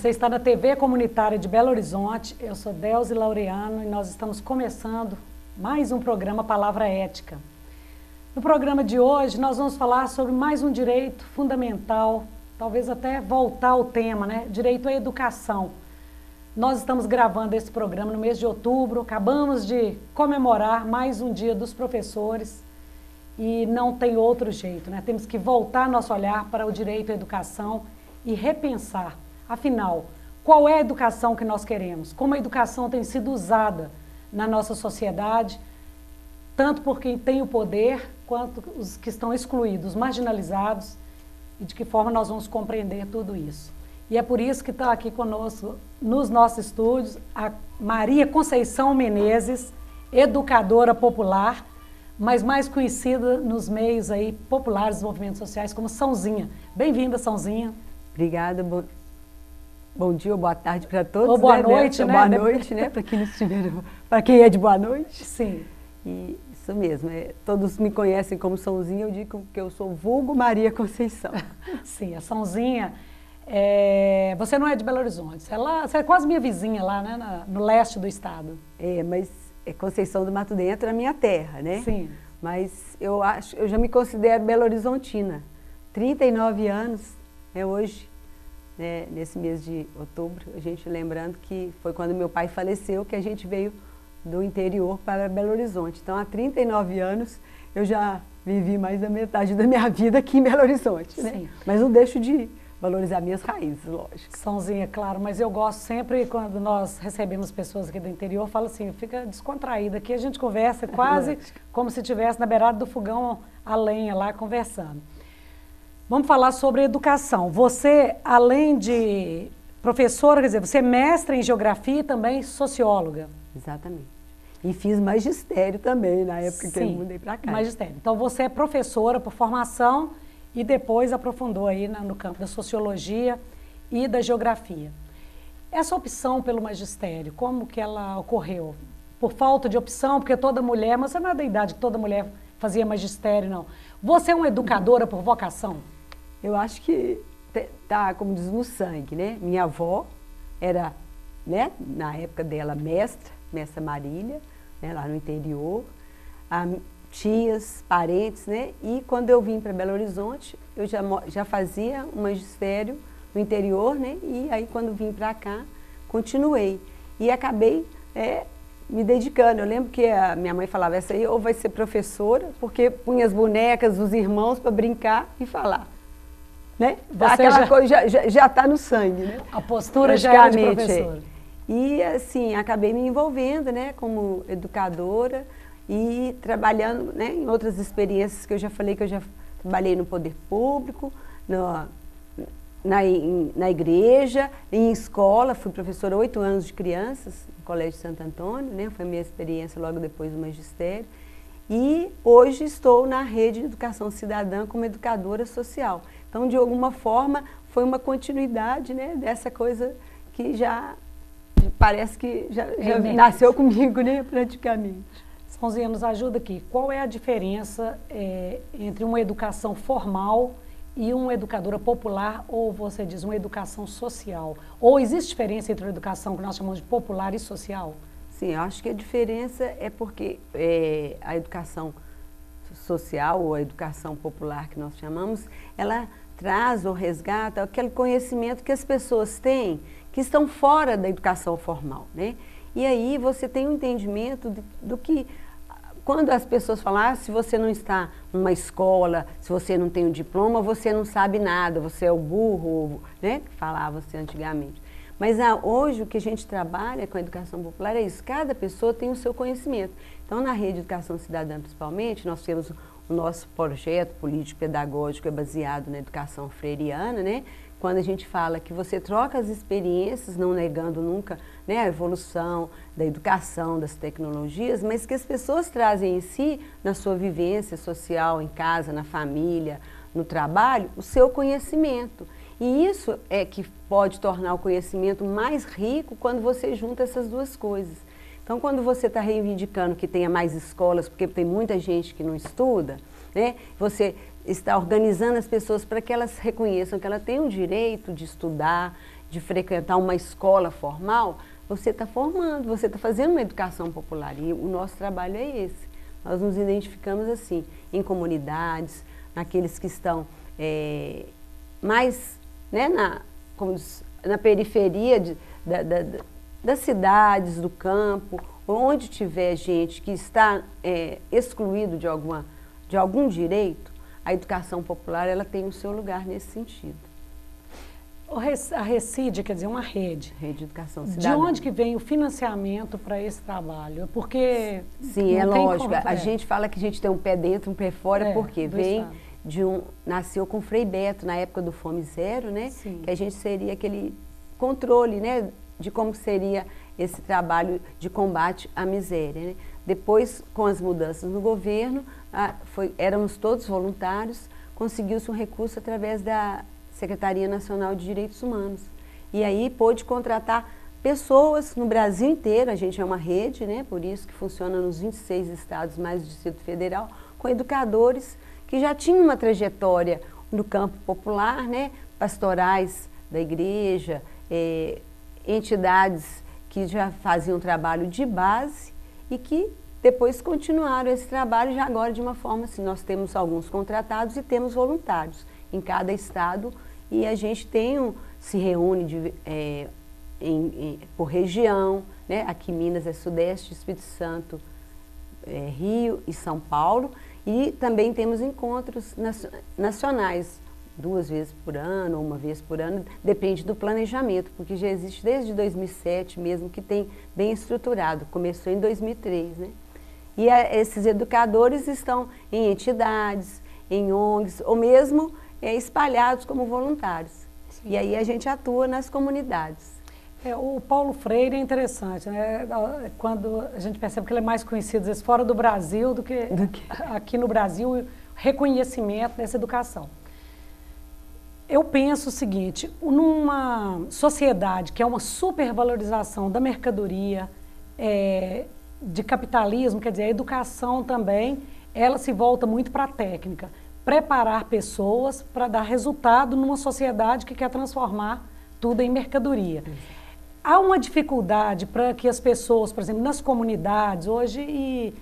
Você está na TV Comunitária de Belo Horizonte, eu sou Delzi Laureano e nós estamos começando mais um programa Palavra Ética. No programa de hoje nós vamos falar sobre mais um direito fundamental, talvez até voltar ao tema, né? Direito à educação. Nós estamos gravando esse programa no mês de outubro, acabamos de comemorar mais um dia dos professores e não tem outro jeito, né? Temos que voltar nosso olhar para o direito à educação e repensar. Afinal, qual é a educação que nós queremos? Como a educação tem sido usada na nossa sociedade, tanto por quem tem o poder, quanto os que estão excluídos, marginalizados, e de que forma nós vamos compreender tudo isso. E é por isso que está aqui conosco, nos nossos estúdios, a Maria Conceição Menezes, educadora popular, mas mais conhecida nos meios aí populares dos movimentos sociais como Sãozinha. Bem-vinda, Sãozinha. Obrigada, bom dia ou boa tarde para todos. Ou boa noite, né? Boa noite, né? Para quem estiver, para quem é de boa noite. Sim. E isso mesmo, todos me conhecem como Sãozinha, eu digo que eu sou vulgo Maria Conceição. Sim, a Sãozinha, você não é de Belo Horizonte, você é quase minha vizinha lá, né? No leste do estado. Mas Conceição do Mato Dentro é a minha terra, né? Sim. Mas eu já me considero Belo Horizontina. 39 anos, hoje. Né, nesse mês de outubro, a gente lembrando que foi quando meu pai faleceu que a gente veio do interior para Belo Horizonte. Então, há 39 anos, eu já vivi mais da metade da minha vida aqui em Belo Horizonte. Né? Mas não deixo de valorizar minhas raízes, lógico. Sãozinha, claro, mas eu gosto sempre, quando nós recebemos pessoas aqui do interior, falo assim, fica descontraída, aqui a gente conversa quase como se estivesse na beirada do fogão a lenha lá conversando. Vamos falar sobre educação. Você, além de professora, quer dizer, você é mestra em geografia e também socióloga. Exatamente. E fiz magistério também, na época que eu mudei para cá. Magistério. Então, você é professora por formação e depois aprofundou aí no campo da sociologia e da geografia. Essa opção pelo magistério, como que ela ocorreu? Por falta de opção, porque toda mulher, mas você não é da idade que toda mulher fazia magistério, não. Você é uma educadora por vocação? Eu acho que tá, como diz, no sangue, né? Minha avó era, né, na época dela, mestra Marília, né, lá no interior, tias, parentes, né? E quando eu vim para Belo Horizonte, eu já fazia um magistério no interior, né? E aí quando vim para cá, continuei. E acabei me dedicando. Eu lembro que a minha mãe falava, essa aí ou vai ser professora, porque punha as bonecas dos irmãos para brincar e falar. Né? Aquela coisa já está no sangue, né? A postura já é de professora. E assim, acabei me envolvendo, né, como educadora e trabalhando, né, em outras experiências que eu já falei, que eu já trabalhei no poder público, na igreja, em escola, fui professora 8 anos de crianças no Colégio Santo Antônio, né, foi a minha experiência logo depois do magistério. E hoje estou na Rede de Educação Cidadã como educadora social. Então, de alguma forma, foi uma continuidade, né, dessa coisa que já parece que já nasceu comigo, né, praticamente. Sãozinha, nos ajuda aqui. Qual é a diferença entre uma educação formal e uma educadora popular, ou você diz uma educação social? Ou existe diferença entre a educação que nós chamamos de popular e social? Sim, eu acho que a diferença é porque a educação social ou a educação popular que nós chamamos, ela traz ou resgata aquele conhecimento que as pessoas têm que estão fora da educação formal, né? E aí você tem um entendimento do que, quando as pessoas falam, se você não está numa escola, se você não tem um diploma, você não sabe nada, você é o burro, né? Que falava-se antigamente. Mas hoje o que a gente trabalha com a educação popular é isso, cada pessoa tem o seu conhecimento. Então, na Rede de Educação Cidadã, principalmente, nós temos o nosso projeto político-pedagógico baseado na educação freiriana, né? Quando a gente fala que você troca as experiências, não negando nunca, né, a evolução da educação, das tecnologias, mas que as pessoas trazem em si, na sua vivência social, em casa, na família, no trabalho, o seu conhecimento. E isso é que pode tornar o conhecimento mais rico quando você junta essas duas coisas. Então, quando você está reivindicando que tenha mais escolas, porque tem muita gente que não estuda, né, você está organizando as pessoas para que elas reconheçam que ela tem o direito de estudar de frequentar uma escola formal, você está formando, você está fazendo uma educação popular. E o nosso trabalho é esse. Nós nos identificamos assim, em comunidades, naqueles que estão mais, né, na periferia das cidades, do campo, onde tiver gente que está excluído de algum direito, a educação popular ela tem o seu lugar nesse sentido. A Recide, quer dizer, uma rede. Rede de Educação Cidadã. De onde que vem o financiamento para esse trabalho? Porque... Sim, é lógico. A gente fala que a gente tem um pé dentro, um pé fora, porque vem Estado. Nasceu com o Frei Beto, na época do Fome Zero, né? Sim. Que a gente seria aquele controle, né? De como seria esse trabalho de combate à miséria, né? Depois, com as mudanças no governo, éramos todos voluntários, conseguiu-se um recurso através da Secretaria Nacional de Direitos Humanos. E aí pôde contratar pessoas no Brasil inteiro, a gente é uma rede, né? Por isso que funciona nos 26 estados mais do Distrito Federal, com educadores que já tinham uma trajetória no campo popular, né? Pastorais da igreja, entidades que já faziam trabalho de base e que depois continuaram esse trabalho já agora de uma forma assim, nós temos alguns contratados e temos voluntários em cada estado e a gente se reúne por região, né? Aqui Minas é Sudeste, Espírito Santo, Rio e São Paulo e também temos encontros nacionais, 2 vezes por ano ou 1 vez por ano, depende do planejamento, porque já existe desde 2007 mesmo que tem bem estruturado, começou em 2003, né? E esses educadores estão em entidades, em ONGs, ou mesmo espalhados como voluntários. Sim. E aí a gente atua nas comunidades. O Paulo Freire é interessante, né? Quando a gente percebe que ele é mais conhecido às vezes, fora do Brasil do que aqui no Brasil, reconhecimento dessa educação. Eu penso o seguinte, numa sociedade que é uma supervalorização da mercadoria, de capitalismo, quer dizer, a educação também, ela se volta muito para a técnica, preparar pessoas para dar resultado numa sociedade que quer transformar tudo em mercadoria. Há uma dificuldade para que as pessoas, por exemplo, nas comunidades hoje, e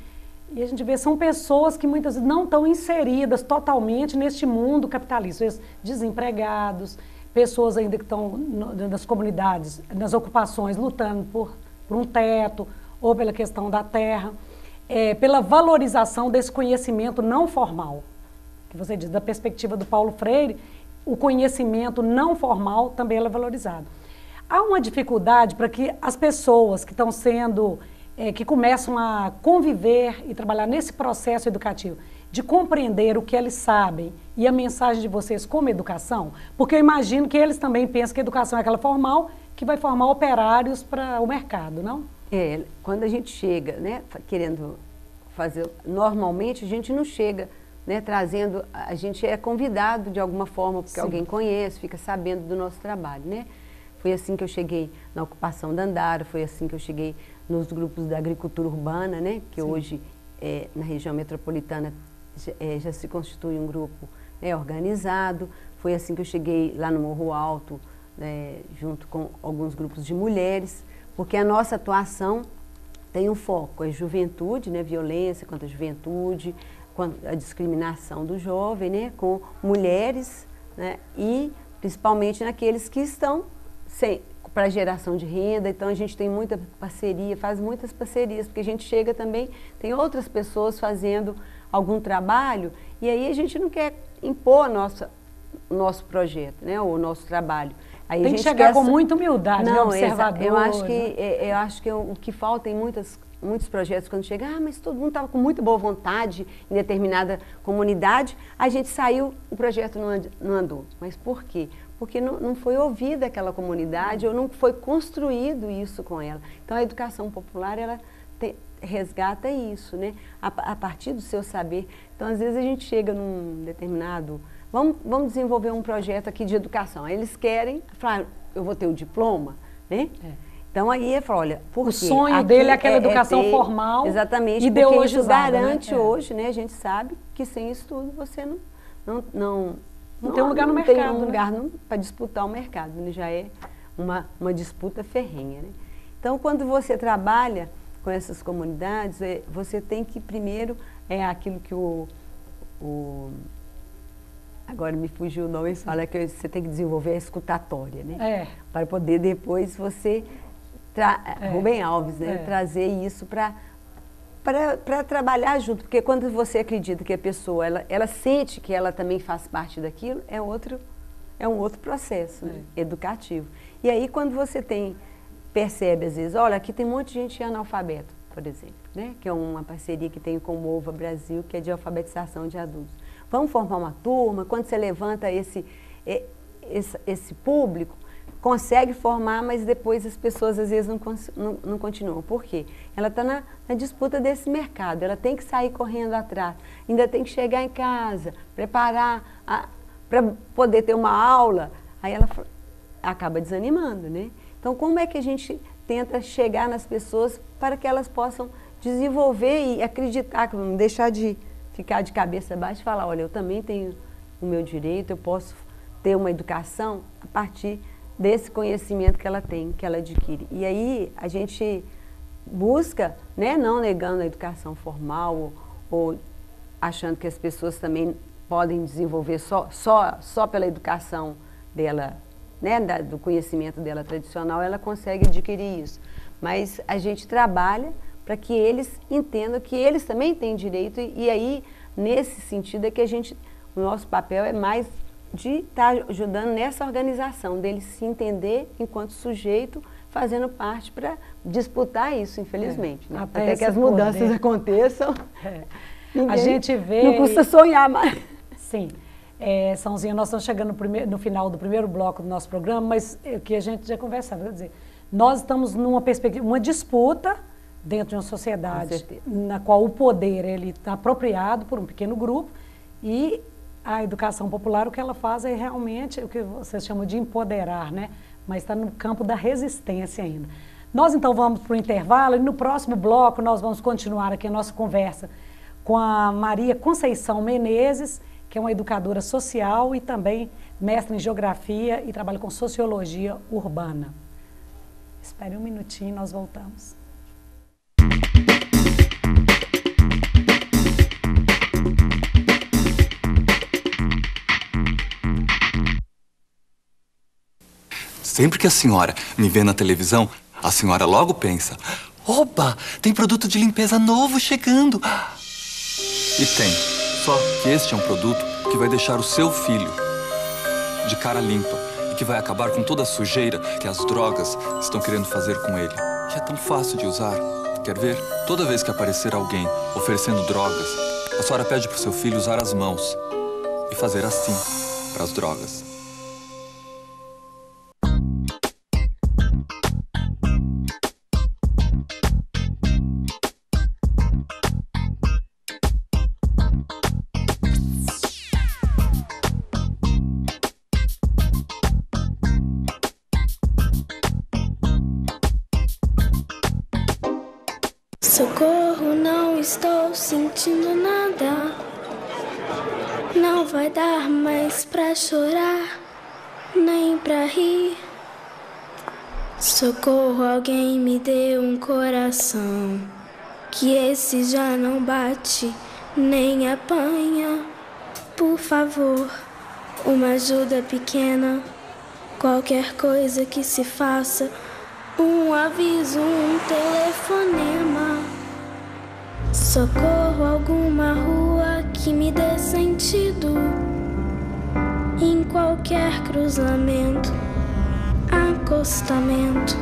a gente vê, são pessoas que muitas vezes não estão inseridas totalmente neste mundo capitalista, desempregados, pessoas ainda que estão nas comunidades, nas ocupações, lutando por um teto, ou pela questão da terra, pela valorização desse conhecimento não formal. Que você diz, da perspectiva do Paulo Freire, o conhecimento não formal também é valorizado. Há uma dificuldade para que as pessoas que estão que começam a conviver e trabalhar nesse processo educativo, de compreender o que eles sabem e a mensagem de vocês como educação, porque eu imagino que eles também pensam que a educação é aquela formal que vai formar operários para o mercado, não? Quando a gente chega, né, querendo fazer, normalmente a gente não chega, né, trazendo, a gente é convidado de alguma forma, porque alguém conhece, fica sabendo do nosso trabalho, né? Foi assim que eu cheguei na ocupação da Andara, foi assim que eu cheguei nos grupos da agricultura urbana, né, que hoje na região metropolitana já se constitui um grupo organizado, foi assim que eu cheguei lá no Morro Alto, junto com alguns grupos de mulheres, porque a nossa atuação tem um foco, é juventude, né, violência contra a juventude, a discriminação do jovem, né, com mulheres, né, e principalmente naqueles que estão para geração de renda. Então a gente tem muita parceria, faz muitas parcerias, porque a gente chega também, tem outras pessoas fazendo algum trabalho, e aí a gente não quer impor o nosso projeto, né, o nosso trabalho. Aí tem que chegar com muita humildade, não, observador. Eu acho que o que falta em muitos projetos, quando chega, mas todo mundo estava com muita boa vontade em determinada comunidade, a gente saiu, o projeto não andou. Mas por quê? Porque não foi ouvida aquela comunidade, ou não foi construído isso com ela. Então a educação popular, ela resgata isso, né? A partir do seu saber. Então às vezes a gente chega num determinado... Vamos desenvolver um projeto aqui de educação. Aí eles querem, falar, eu vou ter o diploma, né? Então aí ele fala, olha, por quê? O sonho dele é aquela educação formal, exatamente, ideologizada, porque isso garante hoje, né? A gente sabe que sem estudo você não tem um lugar no mercado. Não tem um lugar para disputar o mercado, ele já é uma disputa ferrenha, né? Então, quando você trabalha com essas comunidades, você tem que primeiro, aquilo que agora me fugiu o nome, fala que você tem que desenvolver a escutatória, né? Para poder depois você, Rubem Alves, né? Trazer isso para trabalhar junto, porque quando você acredita que a pessoa, ela sente que ela também faz parte daquilo, é um outro processo, né? Educativo. E aí quando você percebe às vezes, olha, aqui tem um monte de gente analfabeto, por exemplo, né? Que é uma parceria que tem com o Mova Brasil, que é de alfabetização de adultos. Vamos formar uma turma, quando você levanta esse público, consegue formar, mas depois as pessoas às vezes não continuam. Por quê? Ela está na disputa desse mercado, ela tem que sair correndo atrás, ainda tem que chegar em casa, preparar para poder ter uma aula, aí ela acaba desanimando, né? Então, como é que a gente tenta chegar nas pessoas para que elas possam desenvolver e acreditar, não deixar de ficar de cabeça baixa e falar, olha, eu também tenho o meu direito, eu posso ter uma educação a partir desse conhecimento que ela tem, que ela adquire. E aí a gente busca, né, não negando a educação formal ou achando que as pessoas também podem desenvolver só pela educação dela, né, do conhecimento dela tradicional, ela consegue adquirir isso. Mas a gente trabalha para que eles entendam que eles também têm direito e aí, nesse sentido, é que o nosso papel é mais de estar ajudando nessa organização, deles se entender enquanto sujeito, fazendo parte para disputar isso, infelizmente. Né? Até que as mudanças aconteçam. A gente vê... Não custa sonhar mais. Sim. Sãozinha, nós estamos chegando no final do primeiro bloco do nosso programa, mas o que a gente já conversava, quer dizer, nós estamos numa perspectiva, uma disputa dentro de uma sociedade na qual o poder está apropriado por um pequeno grupo e a educação popular, o que ela faz é realmente o que vocês chamam de empoderar, né? Mas está no campo da resistência ainda. Nós então vamos para o intervalo e no próximo bloco nós vamos continuar aqui a nossa conversa com a Maria Conceição Menezes, que é uma educadora social e também mestre em geografia e trabalha com sociologia urbana. Espere um minutinho, nós voltamos. Sempre que a senhora me vê na televisão, a senhora logo pensa, oba, tem produto de limpeza novo chegando. E tem, só que este é um produto que vai deixar o seu filho de cara limpa e que vai acabar com toda a sujeira que as drogas estão querendo fazer com ele. E é tão fácil de usar. Quer ver? Toda vez que aparecer alguém oferecendo drogas, a senhora pede para o seu filho usar as mãos e fazer assim para as drogas. Socorro, não estou sentindo nada. Não vai dar mais pra chorar, nem pra rir. Socorro, alguém me dê um coração, que esse já não bate, nem apanha. Por favor, uma ajuda pequena, qualquer coisa que se faça, um aviso, um telefonema. Socorro, alguma rua que me dê sentido, em qualquer cruzamento, acostamento,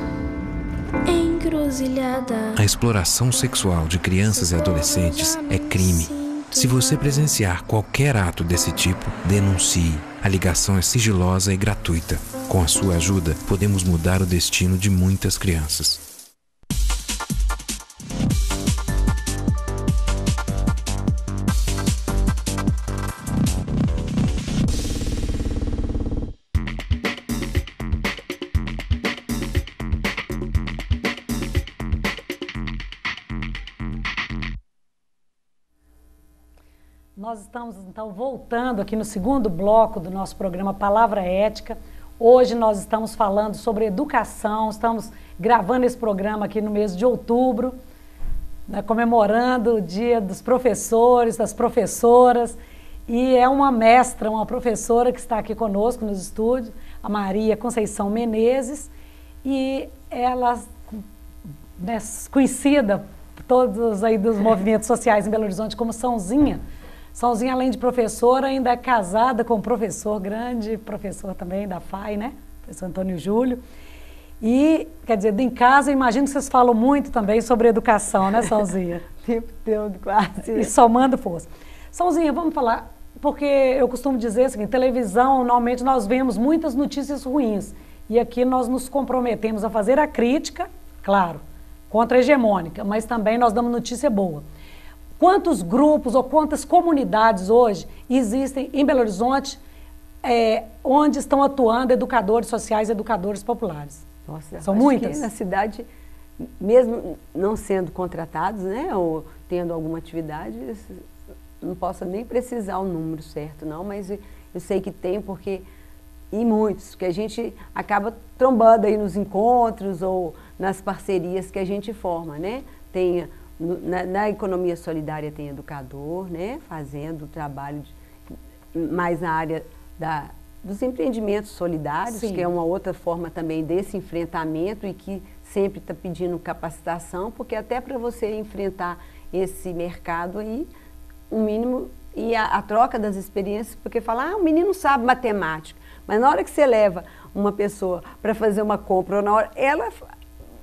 encruzilhada. A exploração sexual de crianças e adolescentes é crime. Se você presenciar qualquer ato desse tipo, denuncie. A ligação é sigilosa e gratuita. Com a sua ajuda, podemos mudar o destino de muitas crianças. Nós estamos, então, voltando aqui no segundo bloco do nosso programa Palavra Ética. Hoje nós estamos falando sobre educação, estamos gravando esse programa aqui no mês de outubro, né, comemorando o Dia dos Professores, das Professoras, e é uma mestra, uma professora que está aqui conosco nos estúdios, a Maria Conceição Menezes, e ela, né, conhecida por todos aí dos movimentos sociais em Belo Horizonte como Sãozinha. Sãozinha, além de professora, ainda é casada com um professor, grande professor também da FAI, né? Professor Antônio Júlio. E, quer dizer, em casa, eu imagino que vocês falam muito também sobre educação, né, Sãozinha? O tempo todo, quase. E somando força. Sãozinha, vamos falar, porque eu costumo dizer o seguinte, televisão, normalmente nós vemos muitas notícias ruins. E aqui nós nos comprometemos a fazer a crítica, claro, contra-hegemônica, mas também nós damos notícia boa. Quantos grupos ou quantas comunidades hoje existem em Belo Horizonte onde estão atuando educadores sociais e educadores populares? Nossa, são muitas? Que na cidade, mesmo não sendo contratados, né, ou tendo alguma atividade, não posso nem precisar o número certo, não, mas eu sei que tem, porque, e muitos, que a gente acaba trombando aí nos encontros ou nas parcerias que a gente forma, né? Tem... Na economia solidária tem educador, né, fazendo trabalho mais na área dos empreendimentos solidários, Sim. que é uma outra forma também desse enfrentamento e que sempre está pedindo capacitação, porque até para você enfrentar esse mercado aí, um mínimo, e a troca das experiências, porque fala, o menino sabe matemática, mas na hora que você leva uma pessoa para fazer uma compra, ou na hora, ela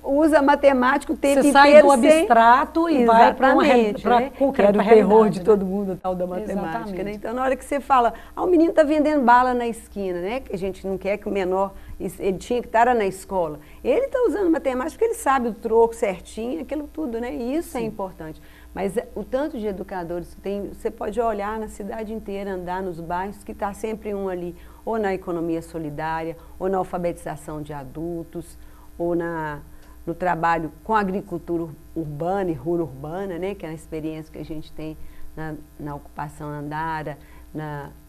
usa matemática o tempo inteiro. Você sai do abstrato e vai para né? concreto, que era o terror de todo mundo, a tal da matemática. Né? Então, na hora que você fala, o menino está vendendo bala na esquina, né? Que a gente não quer que o menor, ele tinha que estar na escola. Ele está usando matemática porque ele sabe o troco certinho, aquilo tudo, né? E isso Sim. é importante. Mas o tanto de educadores que tem, você pode olhar na cidade inteira, andar nos bairros, que está sempre um ali, ou na economia solidária, ou na alfabetização de adultos, ou no trabalho com a agricultura urbana e rural-urbana, né, que é a experiência que a gente tem na ocupação Andara,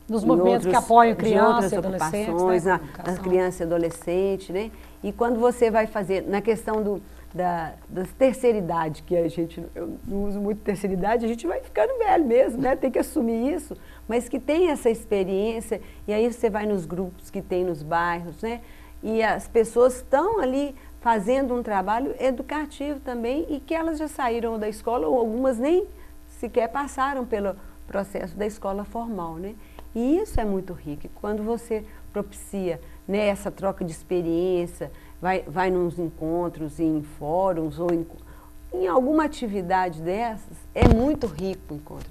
nos movimentos que apoiam crianças e adolescentes, né, nas crianças e adolescentes, né? E quando você vai fazer, na questão da terceira idade, que a gente, eu não uso muito terceira idade, a gente vai ficando velho mesmo, né? Tem que assumir isso, mas que tem essa experiência, e aí você vai nos grupos que tem nos bairros, né? E as pessoas estão ali fazendo um trabalho educativo também e que elas já saíram da escola ou algumas nem sequer passaram pelo processo da escola formal, né? E isso é muito rico. E quando você propicia, né, essa troca de experiência, vai nos encontros, em fóruns ou em alguma atividade dessas, é muito rico o encontro.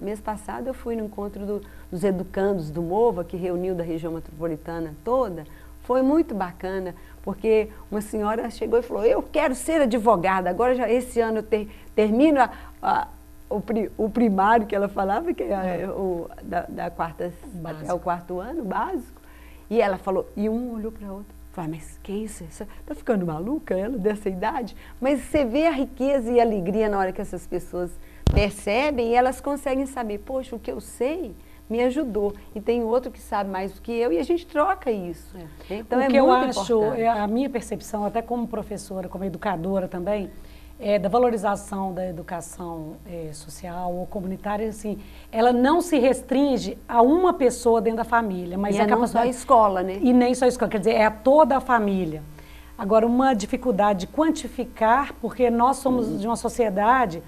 Mês passado eu fui no encontro dos educandos do MOVA, que reuniu da região metropolitana toda. Foi muito bacana, porque uma senhora chegou e falou, eu quero ser advogada, agora já esse ano eu termino o primário, que ela falava, que é da quarta até o quarto ano, básico. E ela falou, e um olhou para a outra, falou, mas que isso? Está ficando maluca ela dessa idade? Mas você vê a riqueza e a alegria na hora que essas pessoas percebem e elas conseguem saber, poxa, o que eu sei me ajudou. E tem outro que sabe mais do que eu e a gente troca isso. Então o que eu acho, a minha percepção, até como professora, como educadora também, da valorização da educação social ou comunitária, assim, ela não se restringe a uma pessoa dentro da família, mas a não só a escola, né? E nem só a escola, quer dizer, é a toda a família. Agora, uma dificuldade de quantificar, porque nós somos de uma sociedade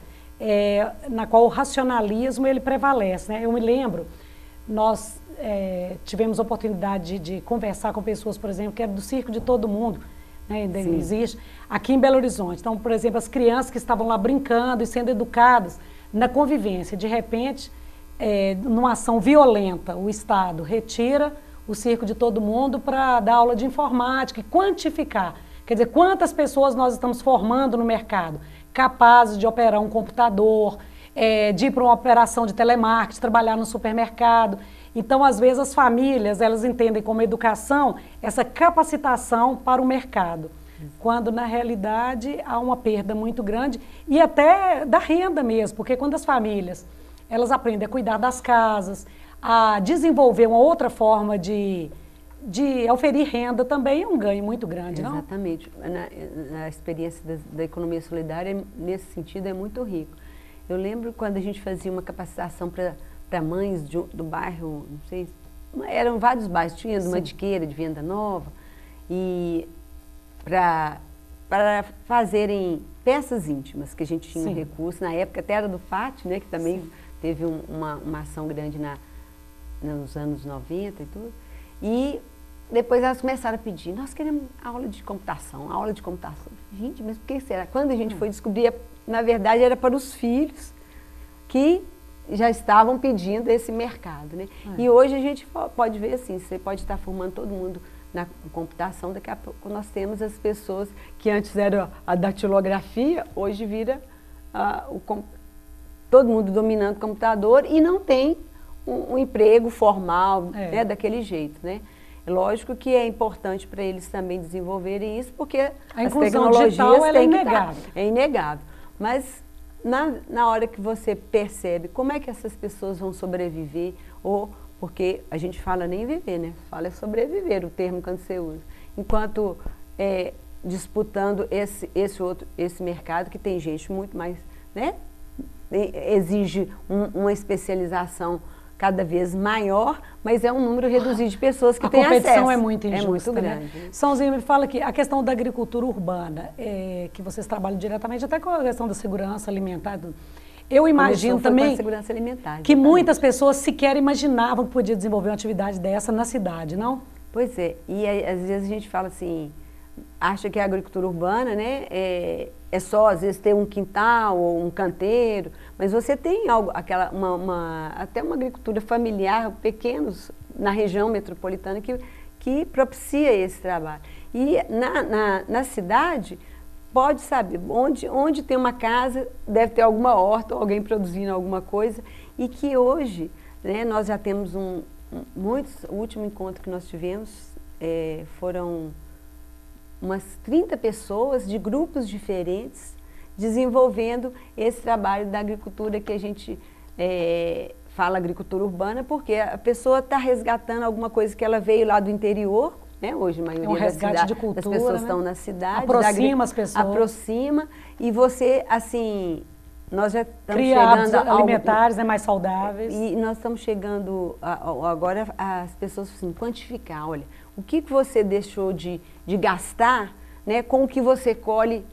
na qual o racionalismo ele prevalece, né? Eu me lembro, nós tivemos a oportunidade de conversar com pessoas, por exemplo, que é do Circo de Todo Mundo, né, ainda existe, aqui em Belo Horizonte. Então, por exemplo, as crianças que estavam lá brincando e sendo educadas na convivência, de repente, numa ação violenta, o Estado retira o Circo de Todo Mundo para dar aula de informática e quantificar. Quer dizer, quantas pessoas nós estamos formando no mercado capazes de operar um computador, de ir para uma operação de telemarketing, trabalhar no supermercado. Então, às vezes, as famílias, elas entendem como educação essa capacitação para o mercado, quando, na realidade, há uma perda muito grande e até da renda mesmo, porque quando as famílias, elas aprendem a cuidar das casas, a desenvolver uma outra forma de de oferir renda também é um ganho muito grande, não? Exatamente. Na experiência da economia solidária, nesse sentido, é muito rico. Eu lembro quando a gente fazia uma capacitação para mães do bairro, não sei, eram vários bairros, tinha de Mantiqueira, de Venda Nova, e para fazerem peças íntimas, que a gente tinha recurso, na época até era do Pátio, né, que também teve uma ação grande nos anos 90 e tudo, e depois elas começaram a pedir, nós queremos aula de computação. Gente, mas por que será? Quando a gente foi descobrir, na verdade era para os filhos que já estavam pedindo esse mercado, né? E hoje a gente pode ver assim, você pode estar formando todo mundo na computação, daqui a pouco nós temos as pessoas que antes era a datilografia, hoje vira todo mundo dominando o computador e não tem um emprego formal, né, daquele jeito, né? Lógico que é importante para eles também desenvolverem isso, porque as tecnologias ela é inegável. É inegável. Mas na hora que você percebe como é que essas pessoas vão sobreviver, ou porque a gente fala nem viver, né? Fala sobreviver, o termo quando você usa. Enquanto disputando esse mercado que tem gente muito mais, né? Exige uma especialização cada vez maior, mas é um número reduzido de pessoas que têm acesso. A competição é muito injusta, é muito grande. Né? Sãozinho, me fala que a questão da agricultura urbana, que vocês trabalham diretamente, até com a questão da segurança alimentar, eu imagino também segurança alimentar, que muitas pessoas sequer imaginavam que podia desenvolver uma atividade dessa na cidade, não? Pois é, e às vezes a gente fala assim, acha que a agricultura urbana, né, é só às vezes ter um quintal ou um canteiro, mas você tem algo, até uma agricultura familiar, pequenos na região metropolitana que propicia esse trabalho. E na cidade, pode saber, onde tem uma casa, deve ter alguma horta, ou alguém produzindo alguma coisa, e que hoje, né, nós já temos o último encontro que nós tivemos foram umas 30 pessoas de grupos diferentes desenvolvendo esse trabalho da agricultura que a gente fala agricultura urbana, porque a pessoa está resgatando alguma coisa que ela veio lá do interior, né? Hoje a maioria das pessoas estão na cidade. Aproxima as pessoas. Aproxima e você, assim, nós já estamos chegando alimentares, né, mais saudáveis. E nós estamos chegando agora as pessoas assim, quantificar, olha, o que você deixou de gastar, né, com o que você colhe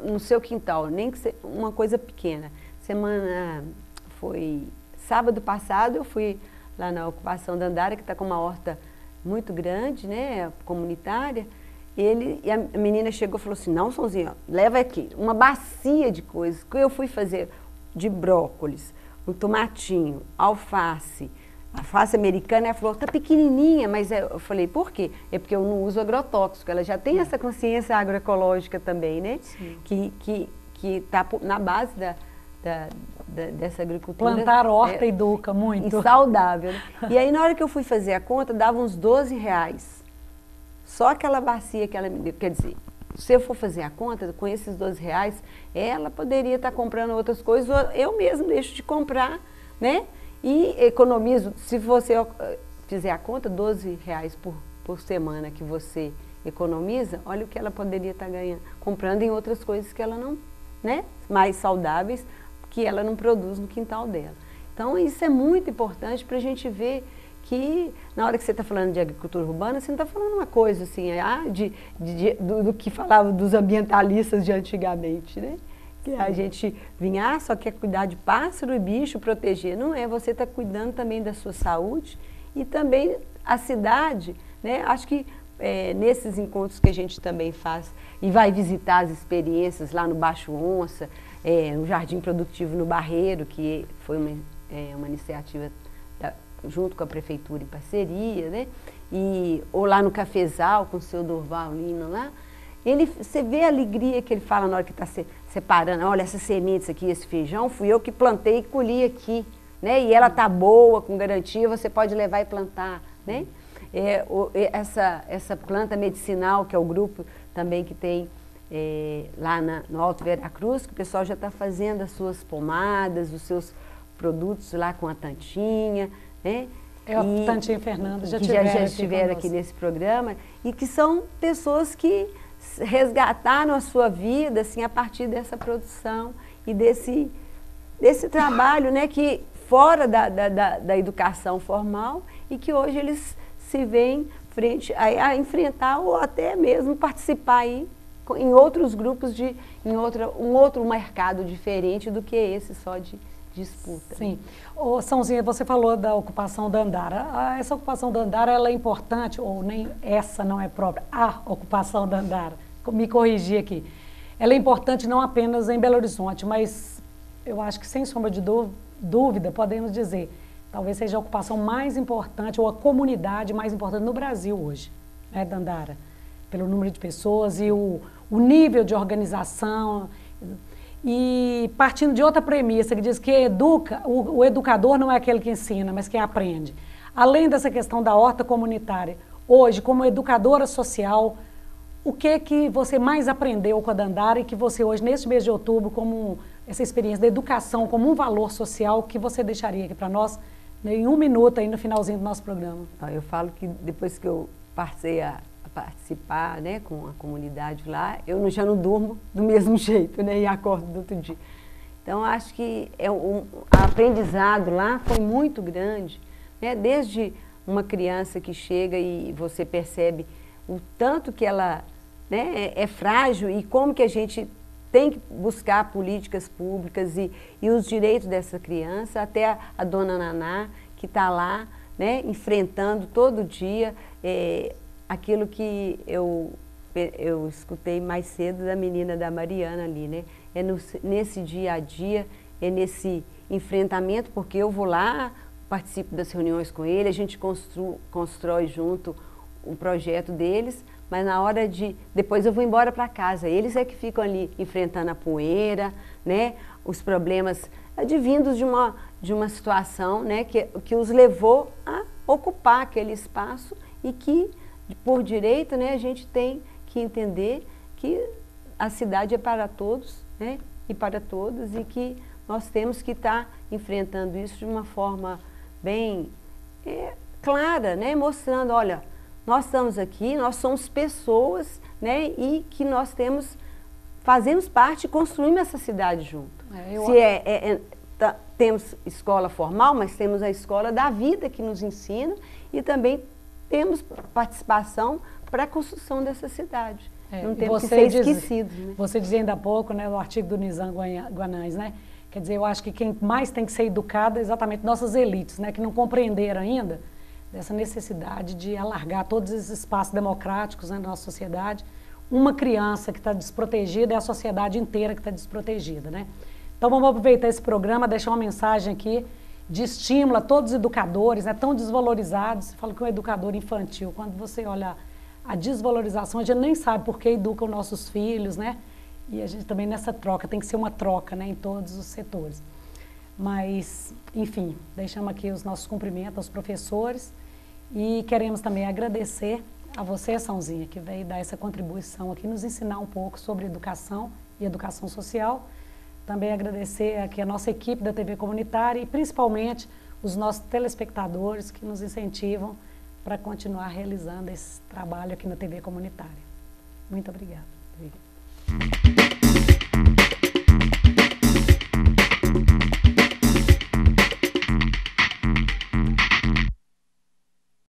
no seu quintal, nem que seja uma coisa pequena. Foi sábado passado, eu fui lá na Ocupação da Andara, que está com uma horta muito grande, né, comunitária, e a menina chegou e falou assim, não, Sãozinho, leva aqui uma bacia de coisas que eu fui fazer de brócolis, o tomatinho, alface americana, ela falou, tá pequenininha, mas eu falei, por quê? É porque eu não uso agrotóxico, ela já tem essa consciência agroecológica também, né? Sim. Que está na base dessa agricultura. Plantar horta educa muito. E saudável. Né? E aí, na hora que eu fui fazer a conta, dava uns R$12. Só aquela bacia que ela me deu. Quer dizer, se eu for fazer a conta, com esses R$12, ela poderia estar comprando outras coisas, ou eu mesmo deixo de comprar, né? E economizo, se você fizer a conta, R$12 por semana que você economiza, olha o que ela poderia estar ganhando, comprando em outras coisas que ela não, né? Mais saudáveis, que ela não produz no quintal dela. Então, isso é muito importante para a gente ver que, na hora que você está falando de agricultura urbana, você não está falando uma coisa assim, do que falava dos ambientalistas de antigamente, né? Que a gente vinha, só quer cuidar de pássaro e bicho, proteger. Não é, você está cuidando também da sua saúde e também a cidade, né? Acho que nesses encontros que a gente também faz e vai visitar as experiências lá no Baixo Onça, no Jardim Produtivo no Barreiro, que foi uma iniciativa junto com a prefeitura em parceria, né? Ou lá no Cafezal, com o seu Durval Lima lá, você vê a alegria que ele fala na hora que está separando, olha, essa semente aqui, esse feijão, fui eu que plantei e colhi aqui, né? E ela está boa, com garantia, você pode levar e plantar, né? Essa planta medicinal, que é o grupo também que tem lá no Alto Veracruz, que o pessoal já está fazendo as suas pomadas, os seus produtos lá com a tantinha, né? a Tantinha e Fernanda já estiveram aqui nesse programa, e que são pessoas que resgataram a sua vida assim, a partir dessa produção e desse trabalho, né, que fora da educação formal, e que hoje eles se veem frente a enfrentar ou até mesmo participar aí em outros grupos, um outro mercado diferente do que esse só de disputa. Sim. Ô, Sãozinha, você falou da ocupação da Andara. Essa ocupação da Andara, ela é importante, ou nem essa não é própria, a ocupação da Andara, me corrigi aqui. Ela é importante não apenas em Belo Horizonte, mas eu acho que sem sombra de dúvida, podemos dizer, talvez seja a ocupação mais importante, ou a comunidade mais importante no Brasil hoje, né, da Andara, pelo número de pessoas e o nível de organização. E partindo de outra premissa, que diz que o educador não é aquele que ensina, mas que aprende. Além dessa questão da horta comunitária, hoje, como educadora social, o que você mais aprendeu com a Dandara e que você hoje, neste mês de outubro, como essa experiência da educação como um valor social, que você deixaria aqui para nós, em 1 minuto, aí no finalzinho do nosso programa? Eu falo que depois que eu passei a participar, né, com a comunidade lá, eu já não durmo do mesmo jeito, né, e acordo do outro dia. Então, acho que o aprendizado lá foi muito grande, né, desde uma criança que chega e você percebe o tanto que ela, né, é frágil e como que a gente tem que buscar políticas públicas e os direitos dessa criança, até a dona Naná, que está lá, né, enfrentando todo dia aquilo que eu escutei mais cedo da menina da Mariana ali, né? Nesse dia a dia, nesse enfrentamento, porque eu vou lá, participo das reuniões com ele, a gente constrói junto o projeto deles, mas na hora depois eu vou embora para casa, eles é que ficam ali enfrentando a poeira, né? Os problemas advindos de uma situação, né? que os levou a ocupar aquele espaço e que, por direito, né, a gente tem que entender que a cidade é para todos, né, e para todas, e que nós temos que estar enfrentando isso de uma forma bem clara, né, mostrando, olha, nós estamos aqui, nós somos pessoas, né, e que nós fazemos parte e construímos essa cidade junto. Temos escola formal, mas temos a escola da vida que nos ensina e também temos participação para a construção dessa cidade. Não temos que ser esquecidos. Né? Você dizia ainda há pouco, né, no artigo do Nizam Guanães, né? Quer dizer, eu acho que quem mais tem que ser educado é exatamente nossas elites, né, que não compreenderam ainda dessa necessidade de alargar todos esses espaços democráticos, né, na nossa sociedade. Uma criança que está desprotegida é a sociedade inteira que está desprotegida, né? Então vamos aproveitar esse programa, deixar uma mensagem aqui de estímulo a todos os educadores, né, tão desvalorizados. Você fala que um educador infantil, quando você olha a desvalorização, a gente nem sabe por que educam nossos filhos, né? E a gente também nessa troca, tem que ser uma troca, né, em todos os setores. Mas, enfim, deixamos aqui os nossos cumprimentos aos professores e queremos também agradecer a você, Sãozinha, que veio dar essa contribuição aqui, nos ensinar um pouco sobre educação e educação social. Também agradecer aqui a nossa equipe da TV Comunitária e principalmente os nossos telespectadores que nos incentivam para continuar realizando esse trabalho aqui na TV Comunitária. Muito obrigada.